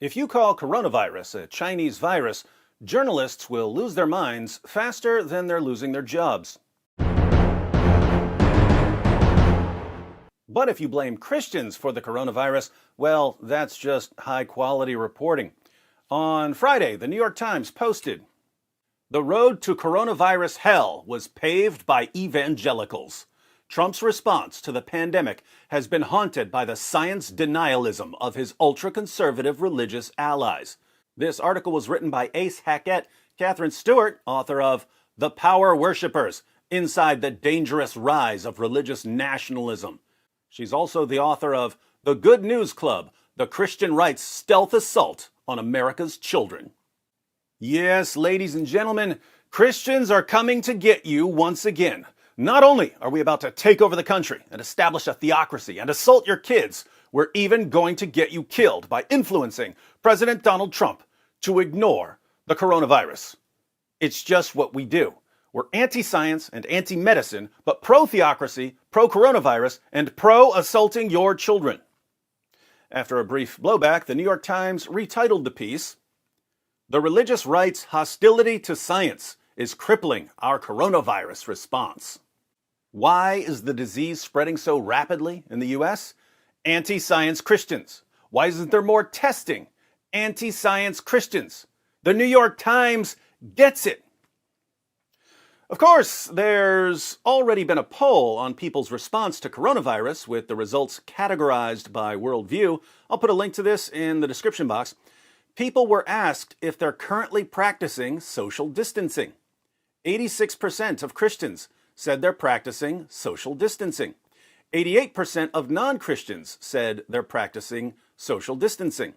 If you call coronavirus a Chinese virus, journalists will lose their minds faster than they're losing their jobs. But if you blame Christians for the coronavirus, well, that's just high-quality reporting. On Friday, the New York Times posted, "The road to coronavirus hell was paved by evangelicals. Trump's response to the pandemic has been haunted by the science denialism of his ultra-conservative religious allies." This article was written by Ace Hackett, Catherine Stewart, author of The Power Worshippers, Inside the Dangerous Rise of Religious Nationalism. She's also the author of The Good News Club, The Christian Right's Stealth Assault on America's Children. Yes, ladies and gentlemen, Christians are coming to get you once again. Not only are we about to take over the country and establish a theocracy and assault your kids, we're even going to get you killed by influencing President Donald Trump to ignore the coronavirus. It's just what we do. We're anti-science and anti-medicine, but pro-theocracy, pro-coronavirus, and pro-assaulting your children. After a brief blowback, the New York Times retitled the piece, "The Religious Right's Hostility to Science is Crippling Our Coronavirus Response." Why is the disease spreading so rapidly in the U.S.? Anti-science Christians. Why isn't there more testing? Anti-science Christians. The New York Times gets it. Of course, there's already been a poll on people's response to coronavirus with the results categorized by worldview. I'll put a link to this in the description box. People were asked if they're currently practicing social distancing. 86% of Christians said they're practicing social distancing. 88% of non-Christians said they're practicing social distancing.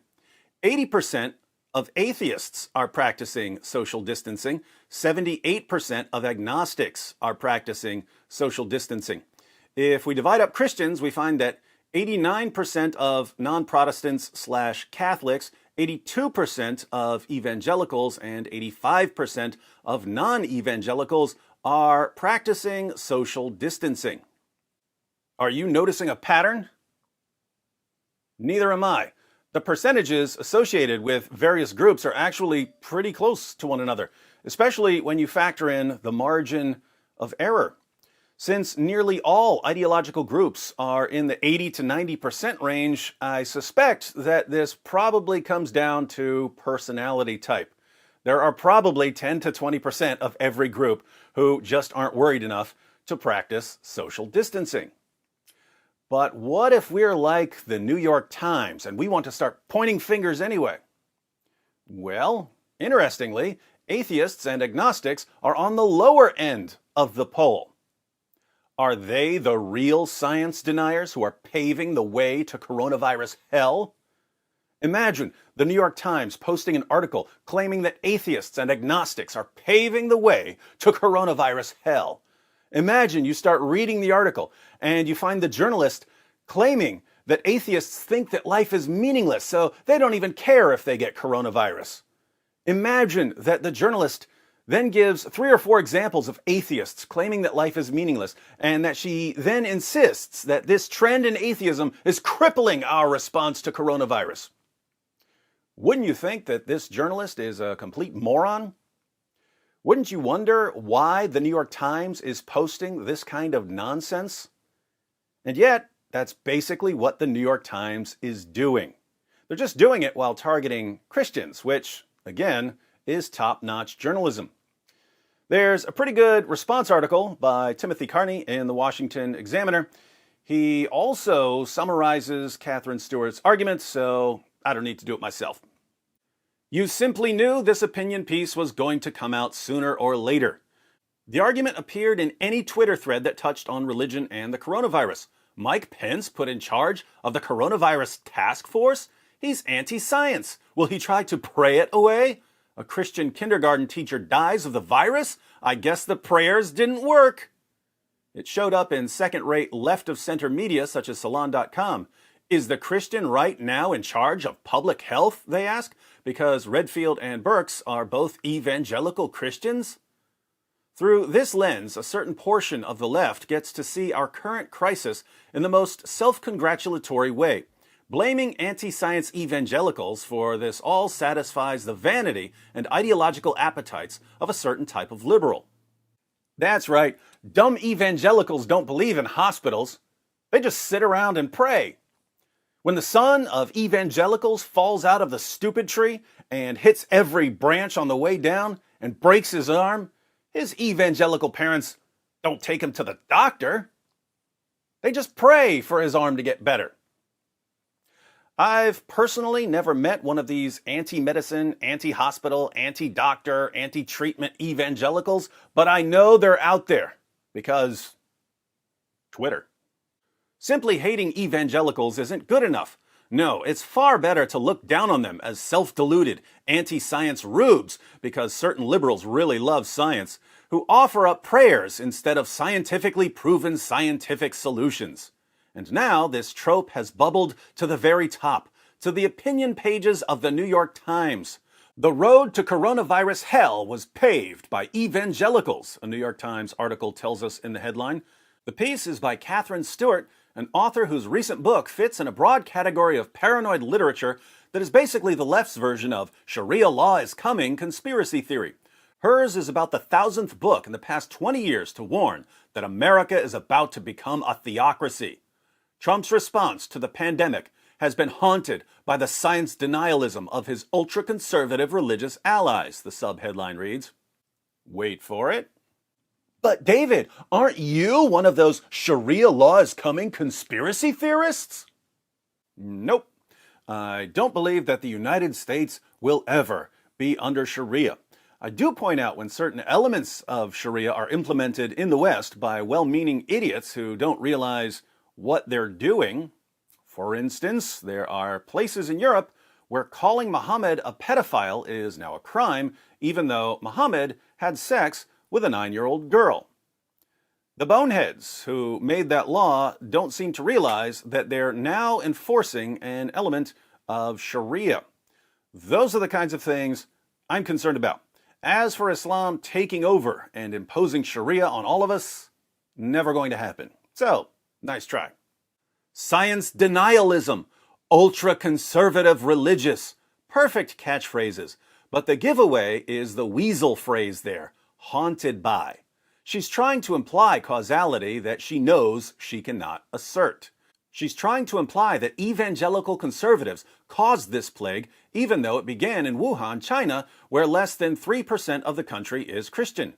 80% of atheists are practicing social distancing. 78% of agnostics are practicing social distancing. If we divide up Christians, we find that 89% of non-Protestants/Catholics, 82% of evangelicals, and 85% of non-evangelicals are practicing social distancing. Are you noticing a pattern? Neither am I. The percentages associated with various groups are actually pretty close to one another, especially when you factor in the margin of error. Since nearly all ideological groups are in the 80 to 90% range, I suspect that this probably comes down to personality type. There are probably 10 to 20% of every group who just aren't worried enough to practice social distancing. But what if we're like the New York Times and we want to start pointing fingers anyway? Well, interestingly, atheists and agnostics are on the lower end of the poll. Are they the real science deniers who are paving the way to coronavirus hell? Imagine the New York Times posting an article claiming that atheists and agnostics are paving the way to coronavirus hell. Imagine you start reading the article and you find the journalist claiming that atheists think that life is meaningless, so they don't even care if they get coronavirus. Imagine that the journalist then gives 3 or 4 examples of atheists claiming that life is meaningless, and that she then insists that this trend in atheism is crippling our response to coronavirus. Wouldn't you think that this journalist is a complete moron? Wouldn't you wonder why the New York Times is posting this kind of nonsense? And yet, that's basically what the New York Times is doing. They're just doing it while targeting Christians, which, again, is top-notch journalism. There's a pretty good response article by Timothy Carney in the Washington Examiner. He also summarizes Catherine Stewart's arguments, so I don't need to do it myself. You simply knew this opinion piece was going to come out sooner or later. The argument appeared in any Twitter thread that touched on religion and the coronavirus. Mike Pence put in charge of the coronavirus task force? He's anti-science. Will he try to pray it away? A Christian kindergarten teacher dies of the virus? I guess the prayers didn't work. It showed up in second-rate left-of-center media such as Salon.com. Is the Christian right now in charge of public health, they ask, because Redfield and Birx are both evangelical Christians? Through this lens, a certain portion of the left gets to see our current crisis in the most self-congratulatory way. Blaming anti-science evangelicals for this all satisfies the vanity and ideological appetites of a certain type of liberal. That's right, dumb evangelicals don't believe in hospitals. They just sit around and pray. When the son of evangelicals falls out of the stupid tree and hits every branch on the way down and breaks his arm, his evangelical parents don't take him to the doctor. They just pray for his arm to get better. I've personally never met one of these anti-medicine, anti-hospital, anti-doctor, anti-treatment evangelicals, but I know they're out there because Twitter. Simply hating evangelicals isn't good enough. No, it's far better to look down on them as self-deluded, anti-science rubes, because certain liberals really love science, who offer up prayers instead of scientifically proven scientific solutions. And now this trope has bubbled to the very top, to the opinion pages of the New York Times. The road to coronavirus hell was paved by evangelicals, a New York Times article tells us in the headline. The piece is by Catherine Stewart, an author whose recent book fits in a broad category of paranoid literature that is basically the left's version of Sharia law is coming conspiracy theory. Hers is about the 1,000th book in the past 20 years to warn that America is about to become a theocracy. Trump's response to the pandemic has been haunted by the science denialism of his ultra-conservative religious allies, the subheadline reads. Wait for it. But David, aren't you one of those Sharia law is coming conspiracy theorists? Nope. I don't believe that the United States will ever be under Sharia. I do point out when certain elements of Sharia are implemented in the West by well-meaning idiots who don't realize what they're doing. For instance, there are places in Europe where calling Muhammad a pedophile is now a crime, even though Muhammad had sex with a 9-year-old girl. The boneheads who made that law don't seem to realize that they're now enforcing an element of Sharia. Those are the kinds of things I'm concerned about. As for Islam taking over and imposing Sharia on all of us, never going to happen. So, nice try. Science denialism, ultra-conservative religious. Perfect catchphrases. But the giveaway is the weasel phrase there, haunted by. She's trying to imply causality that she knows she cannot assert. She's trying to imply that evangelical conservatives caused this plague, even though it began in Wuhan, China, where less than 3% of the country is Christian.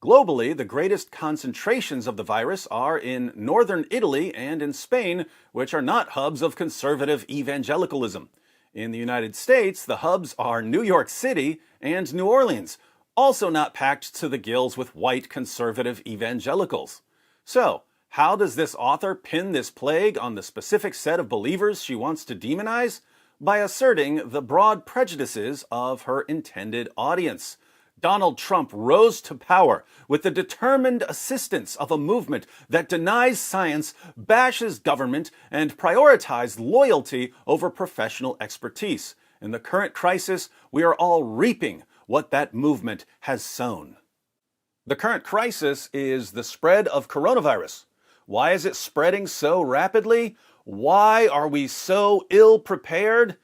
Globally, the greatest concentrations of the virus are in northern Italy and in Spain, which are not hubs of conservative evangelicalism. In the United States, the hubs are New York City and New Orleans, also not packed to the gills with white conservative evangelicals. So, how does this author pin this plague on the specific set of believers she wants to demonize? By asserting the broad prejudices of her intended audience. Donald Trump rose to power with the determined assistance of a movement that denies science, bashes government, and prioritizes loyalty over professional expertise. In the current crisis, we are all reaping what that movement has sown. The current crisis is the spread of coronavirus. Why is it spreading so rapidly? Why are we so ill-prepared?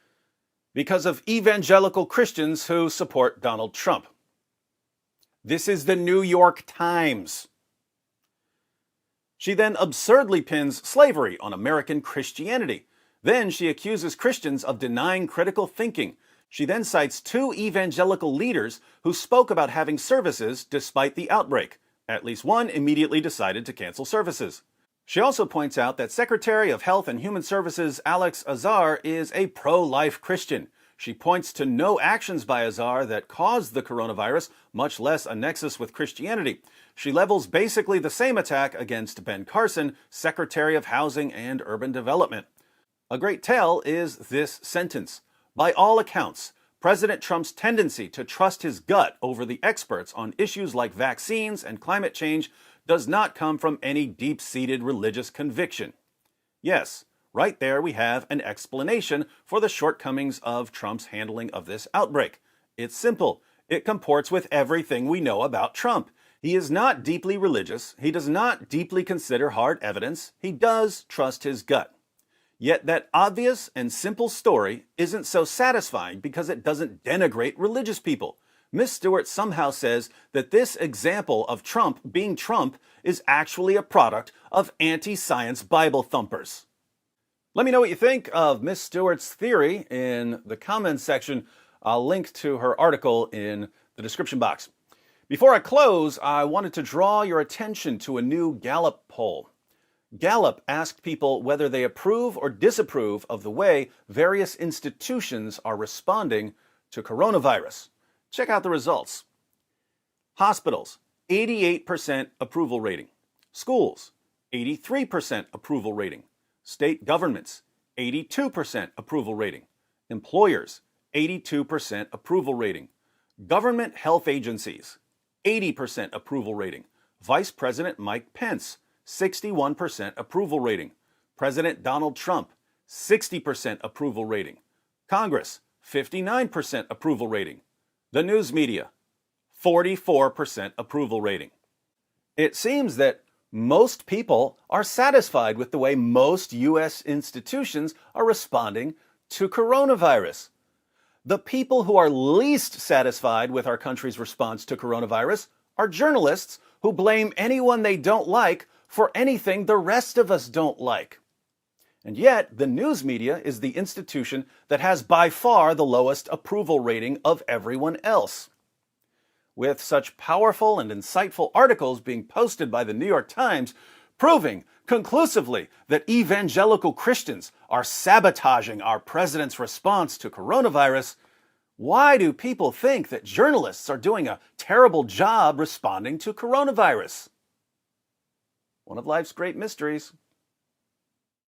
Because of evangelical Christians who support Donald Trump. This is the New York Times. She then absurdly pins slavery on American Christianity. Then she accuses Christians of denying critical thinking. She then cites 2 evangelical leaders who spoke about having services despite the outbreak. At least one immediately decided to cancel services. She also points out that Secretary of Health and Human Services Alex Azar is a pro-life Christian. She points to no actions by Azar that caused the coronavirus, much less a nexus with Christianity. She levels basically the same attack against Ben Carson, Secretary of Housing and Urban Development. A great tell is this sentence. By all accounts, President Trump's tendency to trust his gut over the experts on issues like vaccines and climate change does not come from any deep-seated religious conviction. Yes, right there we have an explanation for the shortcomings of Trump's handling of this outbreak. It's simple. It comports with everything we know about Trump. He is not deeply religious. He does not deeply consider hard evidence. He does trust his gut. Yet that obvious and simple story isn't so satisfying because it doesn't denigrate religious people. Miss Stewart somehow says that this example of Trump being Trump is actually a product of anti-science Bible thumpers. Let me know what you think of Miss Stewart's theory in the comments section. I'll link to her article in the description box. Before I close, I wanted to draw your attention to a new Gallup poll. Gallup asked people whether they approve or disapprove of the way various institutions are responding to coronavirus. Check out the results. Hospitals, 88% approval rating. Schools, 83% approval rating. State governments, 82% approval rating. Employers, 82% approval rating. Government health agencies, 80% approval rating. Vice President Mike Pence, 61% approval rating. President Donald Trump, 60% approval rating. Congress, 59% approval rating. The news media, 44% approval rating. It seems that most people are satisfied with the way most U.S. institutions are responding to coronavirus. The people who are least satisfied with our country's response to coronavirus are journalists who blame anyone they don't like for anything the rest of us don't like. And yet, the news media is the institution that has by far the lowest approval rating of everyone else. With such powerful and insightful articles being posted by the New York Times, proving conclusively that evangelical Christians are sabotaging our president's response to coronavirus, why do people think that journalists are doing a terrible job responding to coronavirus? One of life's great mysteries.